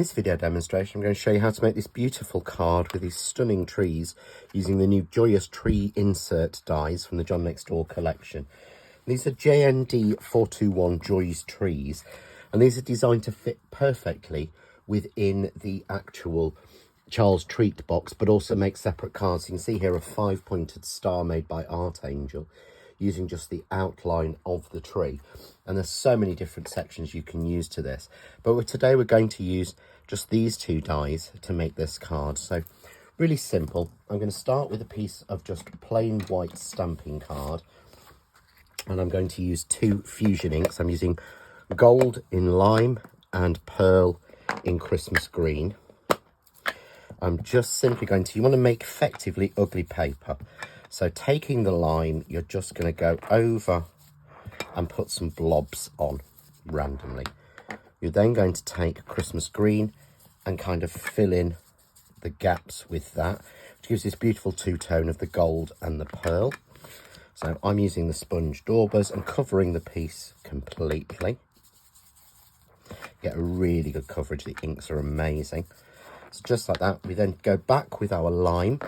this video demonstration, I'm going to show you how to make this beautiful card with these stunning trees using the new Joyous Tree Insert dies from the John Next Door collection. These are JND421 Joyous trees, and these are designed to fit perfectly within the actual Charles Treat box, but also make separate cards. You can see here a 5-pointed star made by Art Angel using just the outline of the tree. And there's so many different sections you can use to this. But today we're going to use just these two dies to make this card. So really simple. I'm going to start with a piece of just plain white stamping card. And I'm going to use two fusion inks. I'm using gold in lime and pearl in Christmas green. I'm just simply going to, you want to make effectively ugly paper. So taking the lime, you're just going to go over and put some blobs on randomly. You're then going to take Christmas green and kind of fill in the gaps with that, which gives this beautiful two-tone of the gold and the pearl. So I'm using the sponge daubers and covering the piece completely. Get a really good coverage, the inks are amazing. So just like that, we then go back with our lime,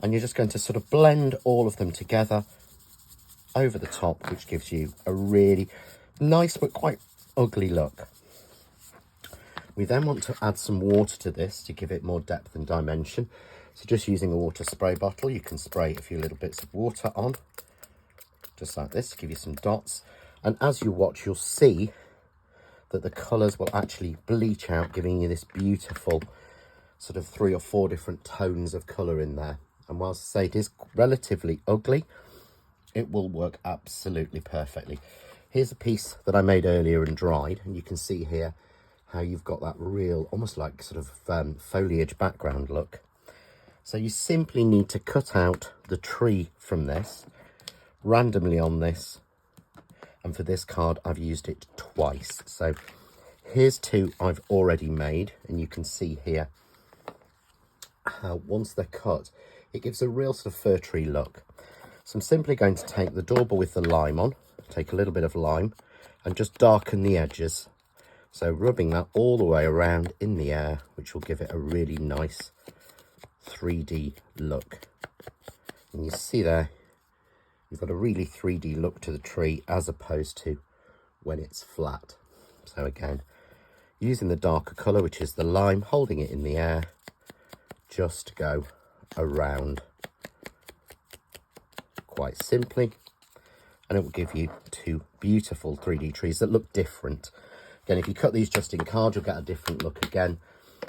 and you're just going to sort of blend all of them together over the top, which gives you a really nice but quite ugly look. We then want to add some water to this to give it more depth and dimension. So just using a water spray bottle, you can spray a few little bits of water on, just like this, to give you some dots. And as you watch, you'll see that the colours will actually bleach out, giving you this beautiful sort of 3 or 4 different tones of colour in there. And whilst I say it is relatively ugly, it will work absolutely perfectly. Here's a piece that I made earlier and dried, and you can see here how you've got that real, almost like sort of foliage background look. So you simply need to cut out the tree from this, randomly on this, and for this card I've used it twice. So here's two I've already made, and you can see here how once they're cut, it gives a real sort of fir tree look. So I'm simply going to take the dauber with the lime on, take a little bit of lime, and just darken the edges. So rubbing that all the way around in the air, which will give it a really nice 3D look. And you see there, you've got a really 3D look to the tree as opposed to when it's flat. So again, using the darker colour, which is the lime, holding it in the air, just go around quite simply, and it will give you two beautiful 3D trees that look different. Again, if you cut these just in card, you'll get a different look again,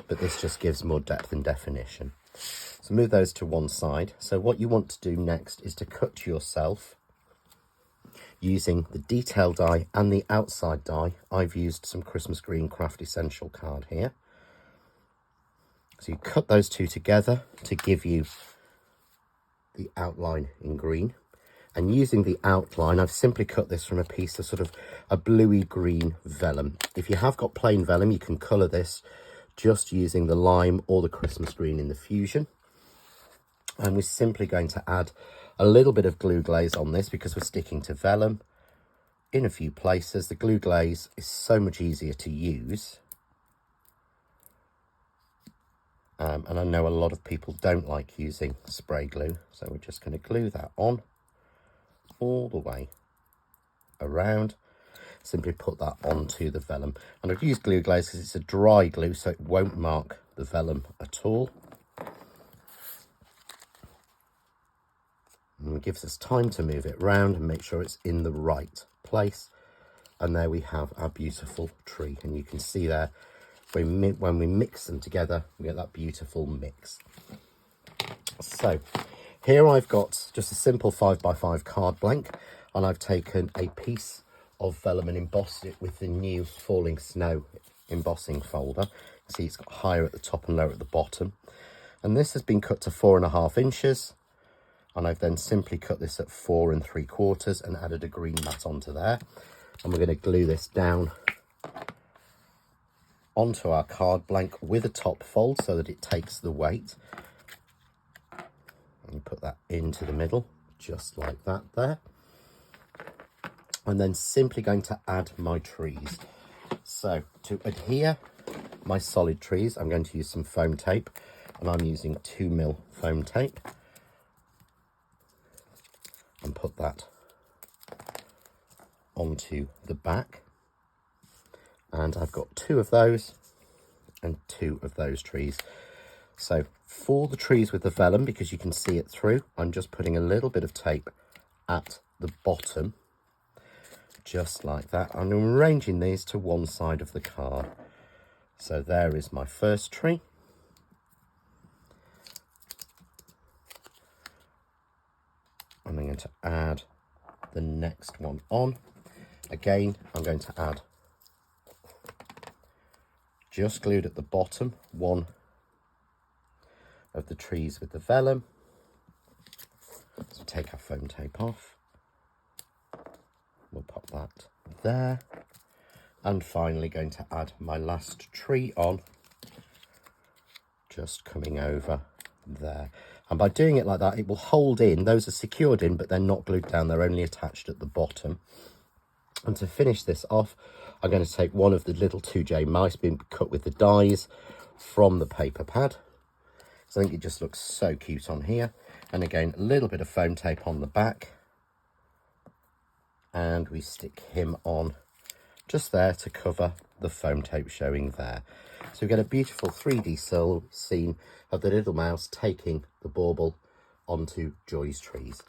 but this just gives more depth and definition. So move those to one side. So what you want to do next is to cut yourself using the detail die and the outside die. I've used some Christmas green Craft Essential card here. So you cut those two together to give you the outline in green. And using the outline, I've simply cut this from a piece of sort of a bluey green vellum. If you have got plain vellum, you can colour this just using the lime or the Christmas green in the fusion. And we're simply going to add a little bit of glue glaze on this because we're sticking to vellum in a few places. The glue glaze is so much easier to use. And I know a lot of people don't like using spray glue, so we're just going to glue that on all the way around. Simply put that onto the vellum. And I've used glue glaze because it's a dry glue, so it won't mark the vellum at all. And it gives us time to move it around and make sure it's in the right place. And there we have our beautiful tree. And you can see there, when we mix them together, we get that beautiful mix. So here I've got just a simple 5x5 card blank, and I've taken a piece of vellum and embossed it with the new Falling Snow embossing folder. See, it's got higher at the top and lower at the bottom. And this has been cut to 4.5 inches. And I've then simply cut this at 4 3/4 and added a green mat onto there. And we're going to glue this down onto our card blank with a top fold so that it takes the weight. And put that into the middle, just like that there. And then simply going to add my trees. So to adhere my solid trees, I'm going to use some foam tape, and I'm using 2mm foam tape, and put that onto the back. And I've got 2 of those and 2 of those trees. So for the trees with the vellum, because you can see it through, I'm just putting a little bit of tape at the bottom, just like that. I'm arranging these to one side of the card. So there is my first tree. And I'm going to add the next one on. Again, I'm going to add, just glued at the bottom, one of the trees with the vellum. So take our foam tape off. We'll pop that there. And finally going to add my last tree on, just coming over there. And by doing it like that, it will hold in. Those are secured in, but they're not glued down. They're only attached at the bottom. And to finish this off, I'm going to take one of the little 2J mice being cut with the dies from the paper pad. So I think it just looks so cute on here. And again, a little bit of foam tape on the back. And we stick him on just there to cover the foam tape showing there. So we get a beautiful 3D scene of the little mouse taking the bauble onto Joy's trees.